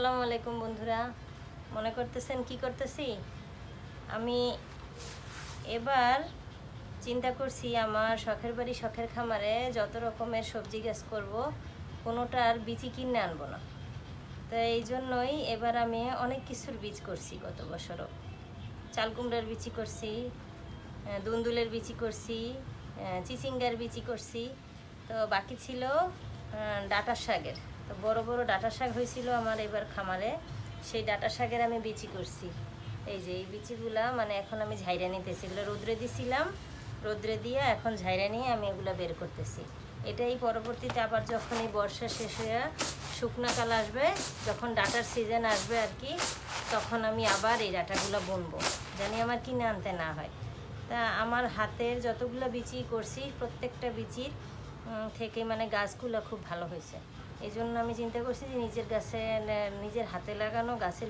আসসালামু আলাইকুম বন্ধুরা, মনে করতেছেন কি করতেছি? আমি এবার চিন্তা করছি আমার শখের বাড়ি শখের খামারে যত রকমের সবজি গাছ করব, কোনোটার বীজই কিনে আনবো না। তো এই জন্যই এবার আমি অনেক কিছুর বীজ করছি। গত বছরও চাল কুমড়ার বিচি করছি, দুন্দুলের বিচি করছি, চিচিঙ্গার বিচি করছি। তো বাকি ছিল ডাঁটা শাকের। তো বড় বড় ডাঁটা শাক হয়েছিল আমার এবার খামারে, সেই ডাঁটা শাকের আমি বিচি করছি। এই যে এই বিচিগুলা মানে এখন আমি ঝাইরা নিতেছি, এগুলো রোদ্রে দিছিলাম, রোদ্রে দিয়ে এখন ঝাইরা নিয়ে আমি এগুলো বের করতেছি। এটাই পরবর্তীতে আবার যখন এই বর্ষা শেষ হয়ে শুকনো কাল আসবে, যখন ডাঁটার সিজন আসবে আর কি, তখন আমি আবার এই ডাঁটাগুলো বুনবো, জানি আমার কিনে আনতে না হয়। তা আমার হাতের যতগুলো বিচি করছি প্রত্যেকটা বিচির থেকে মানে গাছগুলো খুব ভালো হয়েছে। এই জন্য আমি চিন্তা করছি যে নিজের গাছে নিজের হাতে লাগানো গাছের